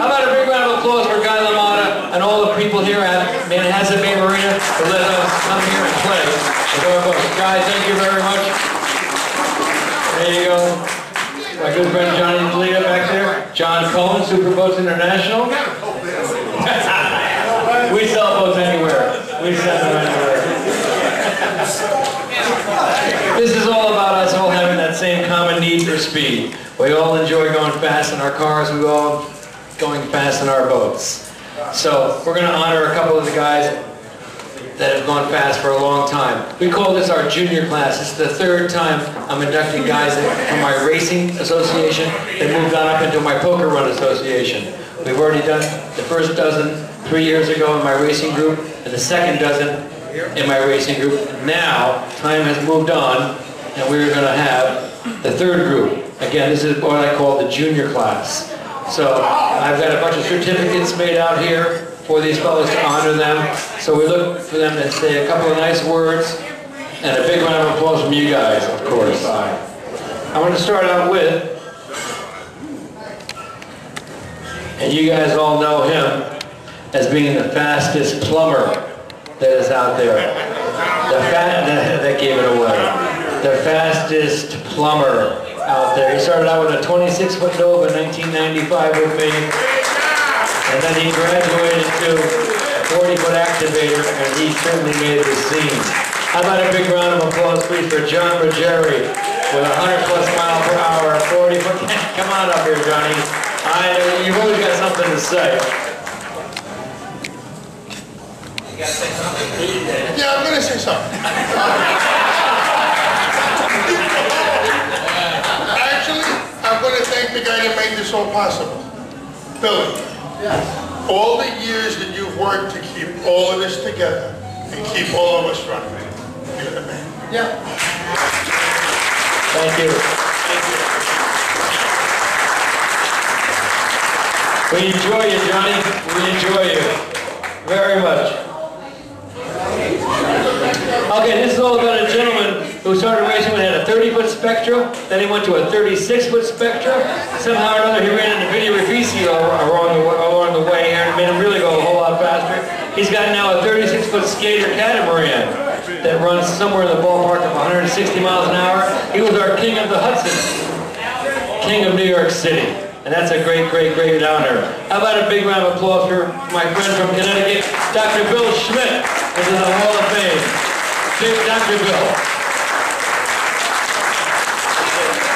How about a big round of applause for Guy LaMotta and all the people here at Manhasset Bay Marina who let us come here and play. Guy, thank you very much. There you go. My good friend Johnny Lita back there. John Cohen, Superboats International. We sell boats anywhere. We sell them anywhere. This is all about us all having that same common need for speed. We all enjoy going fast in our cars. We all going fast in our boats. So we're going to honor a couple of the guys that have gone fast for a long time. We call this our junior class. This is the third time I'm inducting guys from my racing association that moved on up into my poker run association. We've already done the first dozen 3 years ago in my racing group and the second dozen in my racing group. Now, time has moved on and we're going to have the third group. Again, this is what I call the junior class. So I've got a bunch of certificates made out here for these fellows to honor them. So we look for them to say a couple of nice words and a big round of applause from you guys, of course. I want to start out with, and you guys all know him as being the fastest plumber that is out there. That gave it away. The fastest plumber out there. He started out with a 26-foot Nova in 1995 with me, and then he graduated to a 40-foot activator, and he certainly made the scene. How about a big round of applause, please, for John Ruggieri with 100+ miles per hour, 40-foot. Come on up here, Johnny. I know you've always got something to say. You got to say something? Yeah, I'm going to say something. I'm going to thank the guy that made this all possible. Billy, yes. All the years that you've worked to keep all of this together and keep all of us running, you're the man. Yeah. Thank you. We enjoy you, Johnny. We enjoy you very much. Okay, this is all about a gentleman who started racing when he had a 30-foot Spectra, then he went to a 36-foot Spectra. Somehow or another he ran into Vinny Rafisi along the way here and made him really go a whole lot faster. He's got now a 36-foot Skater catamaran that runs somewhere in the ballpark of 160 miles an hour. He was our king of the Hudson, king of New York City. And that's a great, great, great honor. How about a big round of applause for my friend from Connecticut, Dr. Bill Schmidt, who's in the Hall of Fame. Dr. Bill.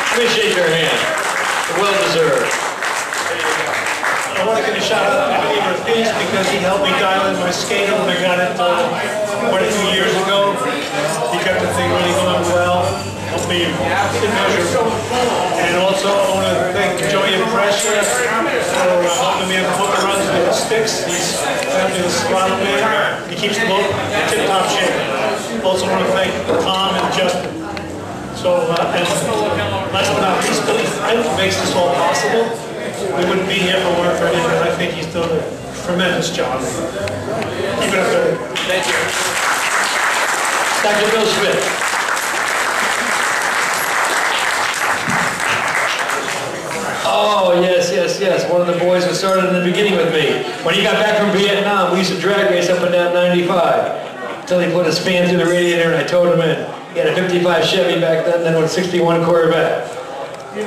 Appreciate your hand. Well deserved. I want to give a shout out to Vinny Rafisi because he helped me dial in my skater when I got it 22 years ago. He kept the thing really going well. Helped me immeasurable. And also I want to thank Joey Pressure for helping me on the poker runs with the sticks. He's helping the throttle man. He keeps the boat in tip-top shape. Also want to thank Tom and Justin. So, and last but not least, Billy Friend makes this all possible. We wouldn't be here if it weren't for him, and I think he's done a tremendous job. Keep it up, Billy. Thank you. Dr. Bill Schmidt. Oh, yes, yes, yes. One of the boys who started in the beginning with me. When he got back from Vietnam, we used to drag race up and down 95. Until he put his fan through the radiator and I towed him in. He had a 55 Chevy back then with a 61 Corvette.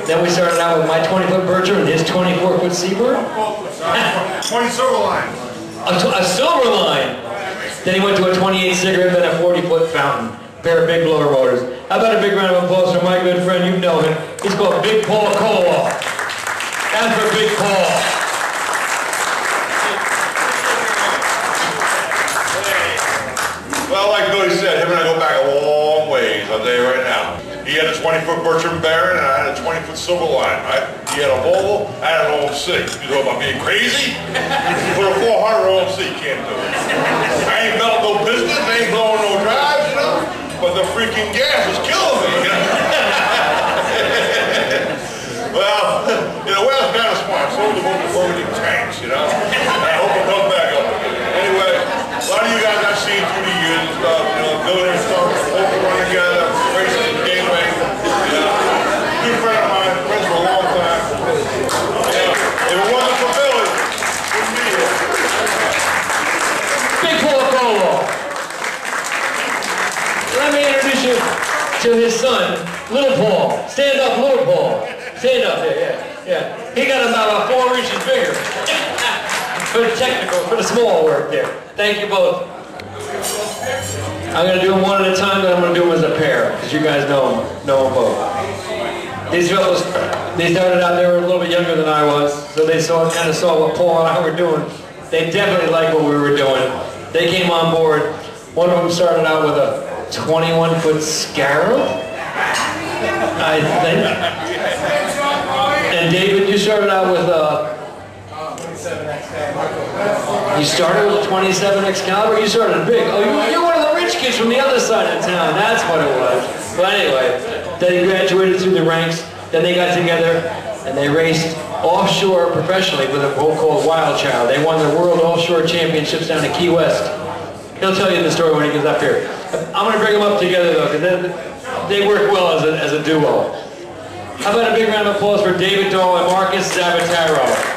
Then we started out with my 20-foot Bertram and his 24-foot Seabird. 20 Silverline. A Silverline. Then he went to a 28 Cigarette, then a 40-foot Fountain. A pair of big blower motors. How about a big round of applause for my good friend, you know him. He's called Big Paul Koloff. That's for Big Paul. Well, like Billy said, him and I go back a long ways, I'll tell you right now. He had a 20-foot Bertram Baron and I had a 20-foot Silverline, right? He had a Volvo, I had an OMC. You talk about being crazy? You put a 400 OMC, can't do it. I ain't built no business, I ain't blowing no drives, you know? But the freaking gas was killing me, you know? Well, you know, well, kind of smart. So the boat tanks, you know? I hope it comes back up again. Anyway, a lot of you guys I've seen through the years and stuff, you know, building stuff, hoping run together, racing the gateway, you know. Good friend of mine, friends for a long time. You know, if it wasn't for Billy, son, Little Paul. Stand up, Little Paul. Stand up, yeah. He got about 4 inches bigger. For the technical, for the small work there. Thank you both. I'm going to do them one at a time, but I'm going to do them as a pair, because you guys know them both. These fellows, they started out, they were a little bit younger than I was, so they kind of saw what Paul and I were doing. They definitely liked what we were doing. They came on board. One of them started out with a 21-foot scarab, I think. And David, you started out with a... You started with a 27 Excalibur? You started big. Oh, you're one of the rich kids from the other side of town. That's what it was. But anyway, they graduated through the ranks. Then they got together and they raced offshore professionally with a boat called Wild Child. They won the World Offshore Championships down in Key West. He'll tell you the story when he gets up here. I'm going to bring them up together though, because they work well as a duo. How about a big round of applause for David Dahl and Marcus Zavataro?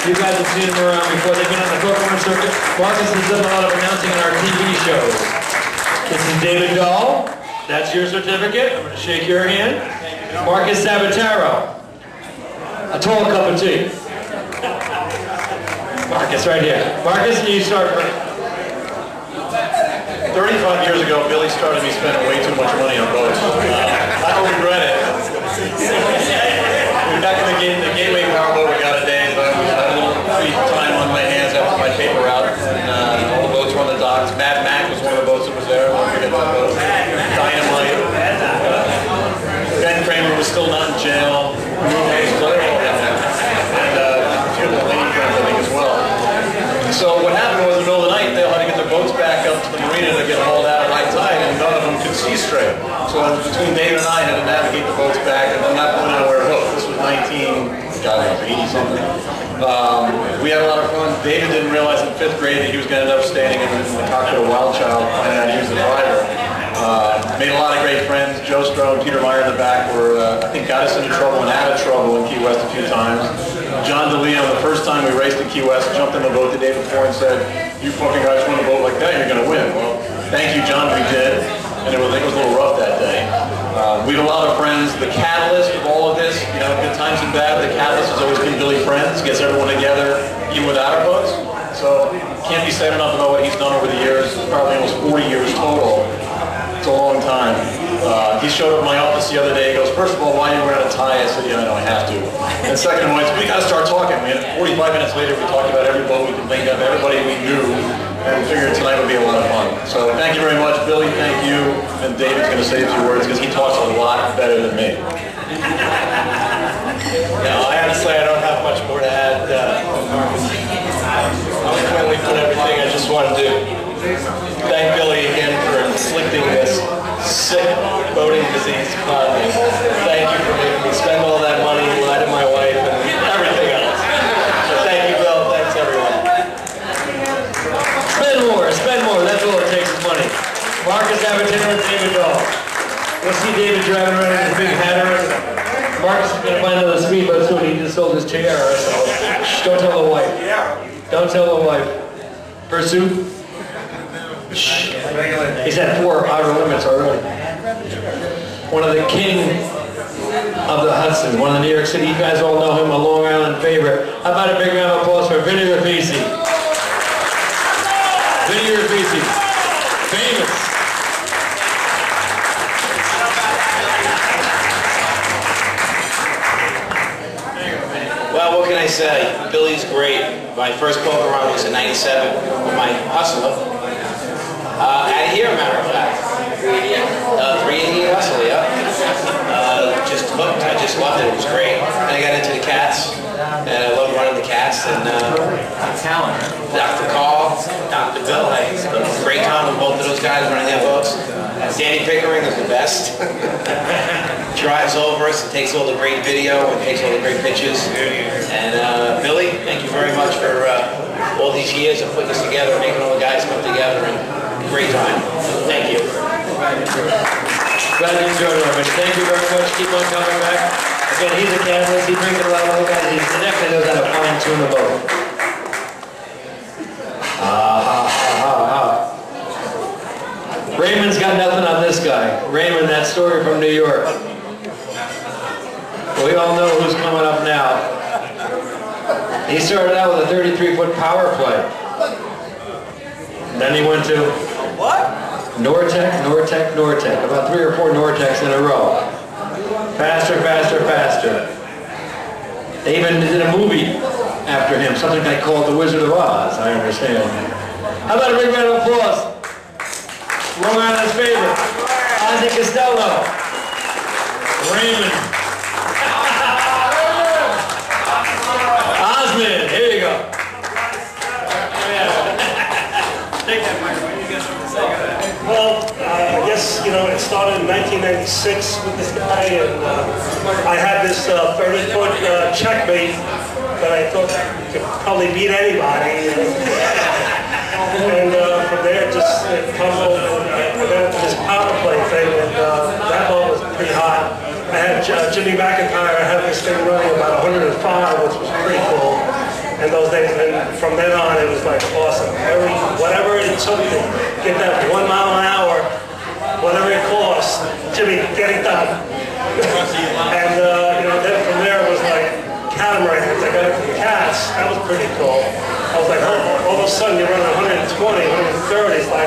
You guys have seen them around before. They've been on the Pokemon circuit. Marcus has done a lot of announcing on our TV shows. This is David Dahl. That's your certificate. I'm going to shake your hand. Marcus Zavataro. A tall cup of tea. Marcus, right here. Marcus, you start first. 35 years ago, Billy started me spending way too much money on boats. I don't regret it. Back in the Gateway Powerboat Regatta days, I had a little free time on my hands after my paper route, and all the boats were on the docks. Mad Mac was one of the boats that was there. I won't forget that boat. Dynamite. Ben Kramer was still not in jail. And a few of the lady friends, I think, as well. So what happened was, in the middle of the night, they all had to get their boats back up to the marina to get hauled out at high tide, and none of them could see straight. So between David and I had to navigate the boats back, and I'm not going anywhere boat. This was 80-something. We had a lot of fun. David didn't realize in 5th grade that he was going to end up standing in the cockpit of Wild Child, finding out he was the driver. Made a lot of great friends. Joe Stroh and Peter Meyer in the back were, I think, got us into trouble and out of trouble in Key West a few times. John DeLeo, the first time we raced in Key West, jumped in the boat the day before and said, "You fucking guys win a boat like that, you're going to win." Well, thank you, John, we did. And it was a little rough that day. We have a lot of friends. The catalyst of all of this, good times and bad, the catalyst has always been Billy Friends, gets everyone together, even without our boats. So, can't be said enough about what he's done over the years, probably almost 40 years total. It's a long time. He showed up at my office the other day. He goes, "First of all, why are you wearing a tie?" I said, "Yeah, I know, I have to." And second of all, we got to start talking. 45 minutes later, we talked about every boat we could think of, everybody we knew, and figured tonight would be a lot of fun. So thank you very much, Billy. Thank you. And David's going to say a few words because he talks a lot better than me. No, honestly, I don't have much more to add. When we put everything, I just wanted to thank Billy again for inflicting this sick boating disease upon me. Thank you for making me spend all that money, lie to my wife, and everything else. So thank you, Bill. Thanks, everyone. Spend more. That's all it takes is money. Marcus Avataro and David Dahl. We'll see David driving around in his big hat around. Marcus is going to find another speedboat soon. He just sold his chair. So shh, don't tell the wife. Don't tell the wife. Pursuit. Shh. He's had 4 outer limits already. One of the king of the Hudson, one of the New York City, you guys all know him, a Long Island favorite. How about a big round of applause for Vinny Rafisi? Vinny Rafisi, famous. Well, what can I say? Billy's great. My first poker run was in '97 with my hustler. Out of here, matter of fact. 380 hustler, yeah. Just hooked. I just loved it. It was great. And I got into the cats. And I love running the cats. And Dr. Carl, Dr. Bill, I had a great time with both of those guys running their boats. Danny Pickering is the best. Drives over us and takes all the great video and takes all the great pictures. And Billy, thank you very much for all these years of putting this together, making all the guys come together, and great time. Thank you. Glad you enjoyed it, everybody. Thank you very much. Keep on coming back. Again, he's a catalyst. He brings a lot of other guys. He definitely knows how to fine-tune the boat. Raymond's got nothing on this guy. Raymond, that story from New York. We all know who's coming up now. He started out with a 33-foot power play. Then he went to Nortec, about 3 or 4 Nortecs in a row. Faster, faster, faster. They even did a movie after him, something they called The Wizard of Oz, I understand. How about a big round of applause? Long Island's favorite, Ozzy Costello. Raymond. Osmond, here you go. Take that microphone. You got something to say? Well, I guess, it started in 1996 with this guy, and I had this 30-foot checkmate that I thought could probably beat anybody. And from there, just tumbled, I got into this power play thing, and that ball was pretty hot. I had Jimmy McIntyre, I had this thing running about 105, which was pretty cool. And those days, and from then on, it was like awesome. Whatever it took to get that 1 mile an hour, whatever it cost, Jimmy, get it done. And then from there it was like catamarans. I got into the cats. That was pretty cool. I was like, oh, all of a sudden you're running 120, 130. It's like,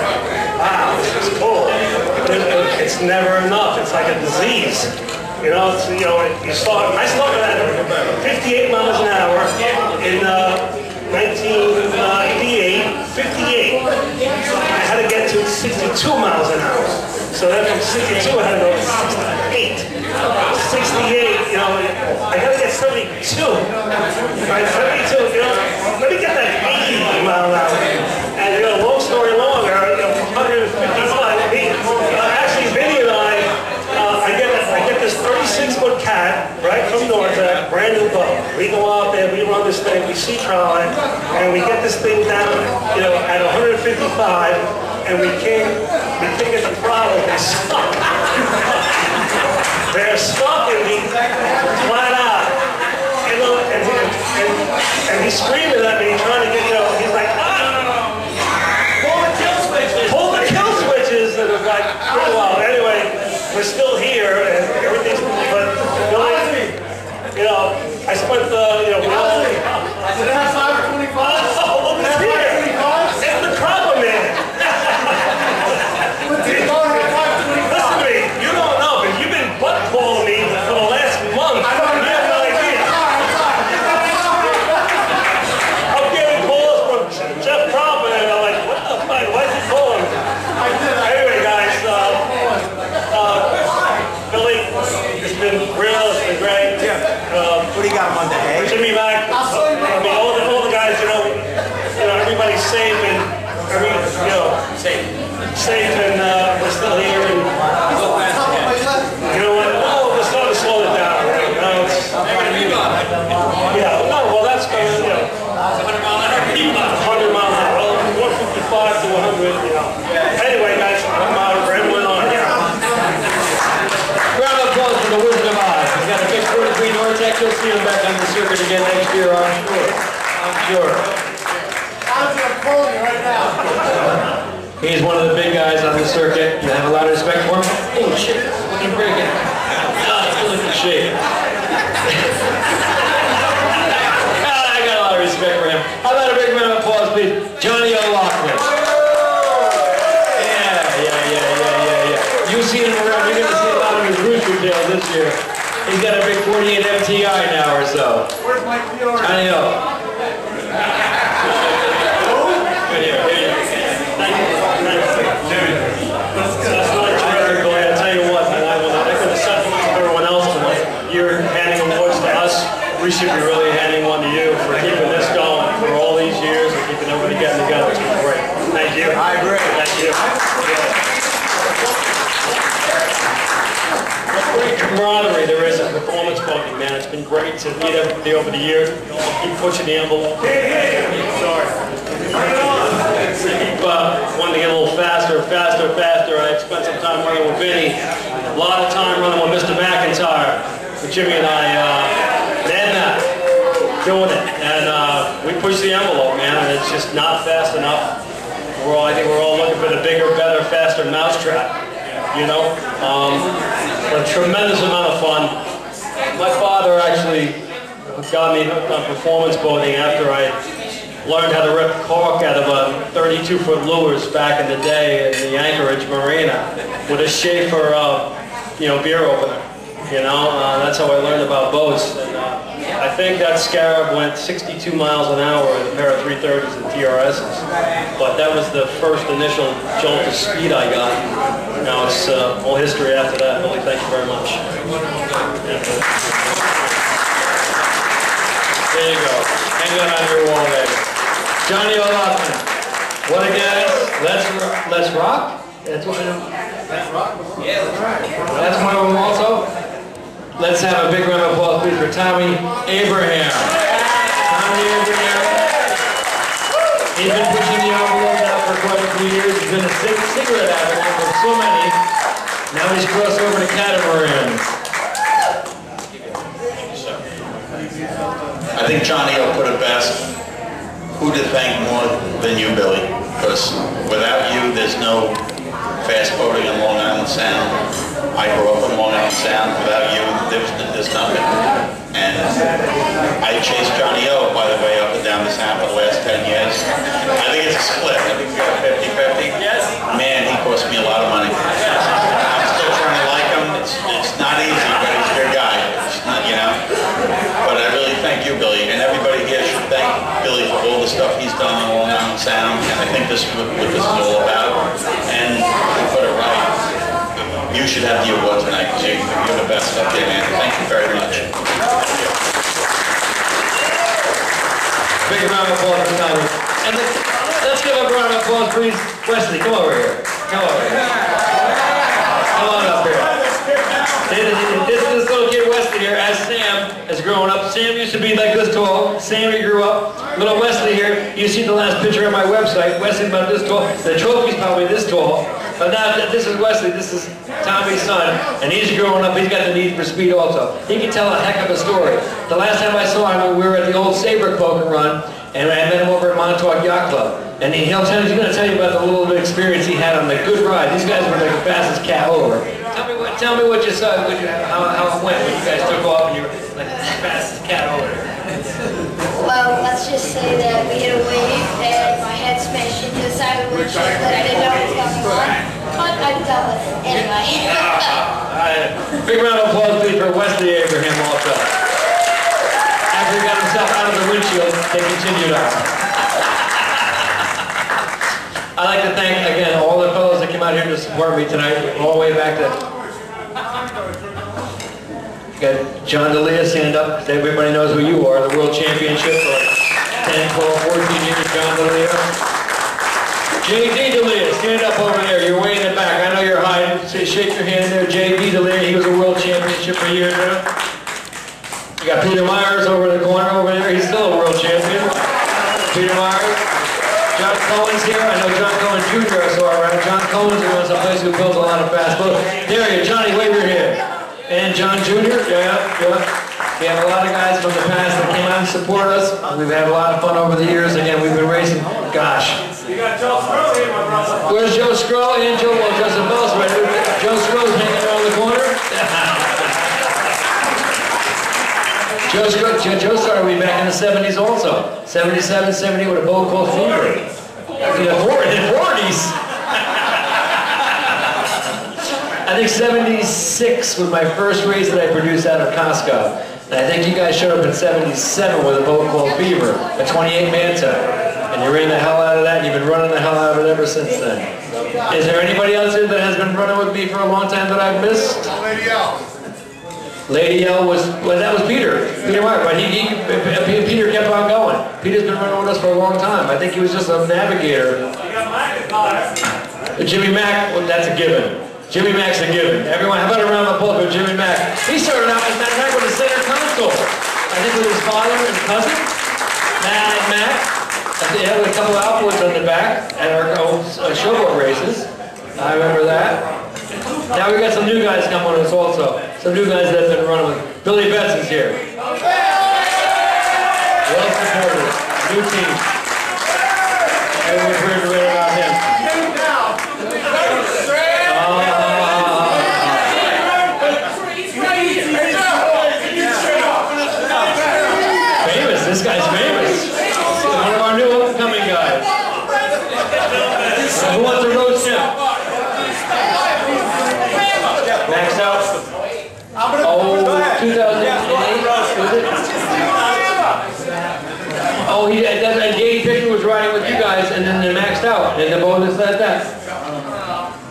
wow, this is cool. But it's never enough. It's like a disease. I started at 58 miles an hour in 1988, 58. I had to get to 62 miles an hour. So then from 62, I had to go to 68. 68, I got to get 72. Right, 72, let me get that 80 mile an hour. And, long story longer, 155. Actually, Vinny and I get this 36-foot cat right from Nortec, brand new boat. We go out there, we run this thing, we sea trial it, and we get this thing down, at 155, and we can't get the throttle. They're stuck. They're stuck in me flat out. And he's screaming at me, trying to get, he's like, pull the kill switches. Pull the kill switches, and it's like, pretty wild. Anyway, we're still here, and everything's, but Billy, I spent we all. Did it have 525? Oh, look here. It's the Cropper Man. Listen to me, you don't know, but you've been butt calling me for the last month. I don't have no idea. I'm getting calls from Jeff Cropper, and I'm like, what the fuck? Why is he calling me? Anyway, guys, Billy, it's been real, it's been great. What do you got Monday? Jimmy Mac, all the guys, everybody's safe and safe and we're still here. And, you know what? Oh, we're starting to slow it down. Right? That's good. 100 mile an hour. 100 mile an hour. Well, 155 to 100. Anyway, guys, I'm out for everyone on here. Round of applause for the Wizard of Oz. He's got a big 43 Nortec. You'll see him back on the circuit again next year, I'm sure. I'm calling you right now. He's one of the big guys on the circuit. You have a lot of respect for him. Oh shit, looking pretty good. Still in good shape. I got a lot of respect for him. How about a big round of applause, please? Johnny O'Loughlin. Yeah. You've seen him around. You're going to see a lot of his rooster tail this year. He's got a big 48 MTI now or so. Where's my PR? Johnny O. We should be really handing one to you for keeping this going for all these years and keeping everybody getting together. It's been great. Thank you. I agree. Thank you. What great camaraderie there is in performance boating, man. It's been great to meet everybody over the years. Keep pushing the envelope. Sorry. Keep wanting to get a little faster. I spent some time running with Vinny. A lot of time running with Mr. McIntyre. With Jimmy and I. Doing it, and we push the envelope, man, and it's just not fast enough. I think we're all looking for the bigger, better, faster mousetrap. you know. A tremendous amount of fun. My father actually got me hooked on performance boating after I learned how to rip cork out of a 32-foot lures back in the day in the Anchorage Marina with a Schaefer, beer opener. You know, that's how I learned about boats. And I think that Scarab went 62 miles an hour with a pair of 330s and TRSs. But that was the first initial jolt of speed I got. Now it's all history after that. Billy, thank you very much. There you go. Hang that on your wall there. Johnny O'Loughlin. What a guy. Let's rock? That's one of them. Let's rock? Yeah, let's rock. That's one of them also. Let's have a big round of applause, please, for Tommy Abraham. Tommy Abraham. He's been pushing the envelope now for quite a few years. He's been a cigarette advocate for so many. Now he's crossed over to catamarans. I think Johnny will put it best. Who to thank more than you, Billy? Because without you, there's no fast boating in Long Island Sound. I grew up in Long Island Sound. Without you, there's nothing. And I chased Johnny O, by the way, up and down the Sound for the last 10 years. I think it's a split. I think we got 50-50. Yes. Man, he cost me a lot of money. I'm still trying to like him. It's not easy, but he's a good guy. It's not, you know. But I really thank you, Billy, and everybody here should thank Billy for all the stuff he's done on Long Island Sound, and I think this is what this is all about. And to put it right, you should have the award tonight, because you're the best up there, man. Thank you very much. Big round of applause for Tommy. And let's give a round of applause, please. Wesley, come over here. Come over here. Come on up here. This is this little kid Wesley here, as Sam is growing up. Sam used to be like this tall. Sammy grew up. Little Wesley here, you see the last picture on my website. Wesley's about this tall. The trophy's probably this tall. But now this is Wesley, this is Tommy's son, and he's growing up. He's got the need for speed also. He can tell a heck of a story. The last time I saw him, we were at the old Sabre Poker Run, and I met him over at Montauk Yacht Club. And he's going to tell you about the little bit of experience he had on the good ride. These guys were like the fastest cat over. Tell me what you saw, how it went when you guys took off and you were like the fastest cat over. Well, let's just say that we hit a wave and my head smashed into the side of the windshield that I didn't know what was going on. But I dealt with it anyway. Big round of applause, please, for Wesley Abraham also. After he got himself out of the windshield, they continued on. I'd like to thank, again, all the fellows that came out here to support me tonight, all the way back to... Got John DeLea, stand up. Everybody knows who you are, the World Championship for 10, 12, 14 years, John DeLea. J.D. DeLea, stand up over there. You're way in the back. I know you're hiding. Shake your hand there. J.D. DeLea, he was a World Championship for years now. You got Peter Myers over in the corner over there. He's still a World Champion. Peter Myers. John Cohen's here. I know John Cohen Jr. I saw around. John Cohen's the one someplace who builds a lot of fast boats. There you go. Johnny, wave your hand. And John Jr., yeah. We have a lot of guys from the past that came out and support us. We've had a lot of fun over the years. Again, we've been racing. Gosh. You got Joe Scroll here, my brother. Where's Joe Scroll? And Joe, well, Joseph Bell's right there. Joe Scroll's hanging around the corner. Joe started way back in the 70s also. 77, 70 with a boat called Fever. In the 40s. I think 76 was my first race that I produced out of Costco. And I think you guys showed up in 77 with a boat called Fever, a 28 Manta. And you ran the hell out of that, and you've been running the hell out of it ever since then. Is there anybody else here that has been running with me for a long time that I've missed? Lady L. Lady L was, well, that was Peter Mark, but Peter kept on going. Peter's been running with us for a long time. I think he was just a navigator. Jimmy Mack, well, that's a given. Jimmy Mack's a given. Everyone, how about a round of applause for Jimmy Mack? He started out as Matt Mack with a center console. I think with his father and cousin, Mack. I think he had a couple of outboards on the back at our showboat races. I remember that. Now we got some new guys coming with us also. Some new guys that have been running with. Billy Betts is here. Well supported. New team. Everyone's ready to read about him. Who wants to roast him? Maxed out? Oh, 2008, was it? Oh, and Danny Fisher was riding with you guys, and then they maxed out, and the bonus at that.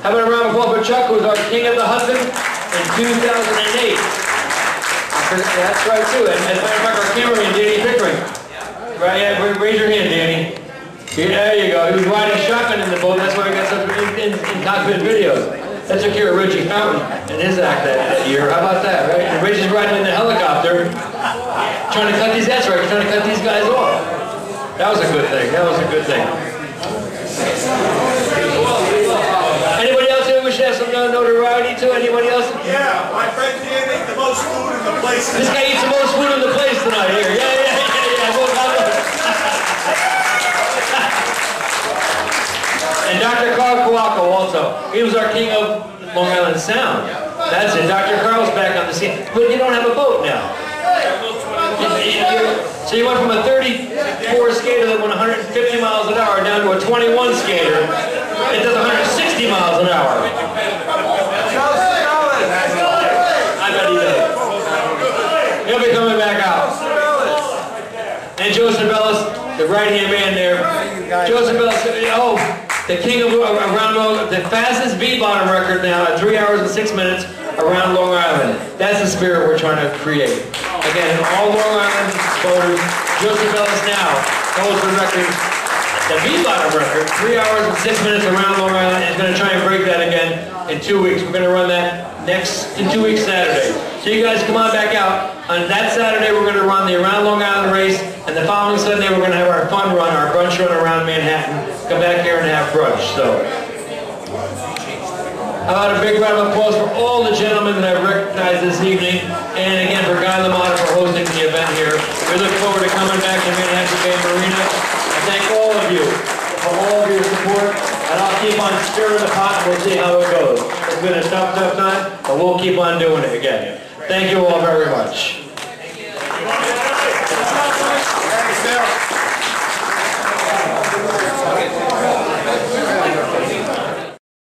How about a round of applause for Chuck, who was our king of the Hudson in 2008? That's right, too. And as a matter of fact, our cameraman, Danny Pickering. Right, yeah, raise your hand, Danny. Yeah, there you go. He was riding shotgun in the boat. That's why we got such in-cockpit videos. That took care of Richie Fountain and his act that year. How about that, right? And Richie's riding in the helicopter, trying to cut these. That's right, trying to cut these guys off. That was a good thing. That was a good thing. Anybody else here we should have some notoriety to? Anybody else? Yeah, my friend Danny, the most food in the place. This guy eats the most food in the place tonight here. Yeah. And Dr. Carl Kawako also. He was our king of Long Island Sound. That's it. Dr. Carl's back on the scene. But you don't have a boat now. So you went from a 34 skater that went 150 miles an hour down to a 21 skater that does 160 miles an hour. I bet he does. He'll be coming back out. And Joseph Ellis, the right-hand man there. Joseph Ellis, the king of around the fastest V-bottom record now at 3 hours and 6 minutes around Long Island. That's the spirit we're trying to create. Again, all Long Island boaters, Joseph Ellis now holds the record, the V-bottom record, 3 hours and 6 minutes around Long Island. He's going to try and break that again in 2 weeks. We're going to run that in 2 weeks Saturday. So you guys come on back out. On that Saturday, we're going to run the Around Long Island race, and the following Sunday, we're going to have our fun run, our brunch run around Manhattan. Come back here and have brunch. So, how about a big round of applause for all the gentlemen that I've recognized this evening, and again for Guy LaMotta for hosting the event here. We look forward to coming back to Manhattan Bay Marina. I thank all of you for all of your support, and I'll keep on stirring the pot, and we'll see how it goes. It's been a tough time, but we'll keep on doing it again. Thank you all very much. Thanks, Bill.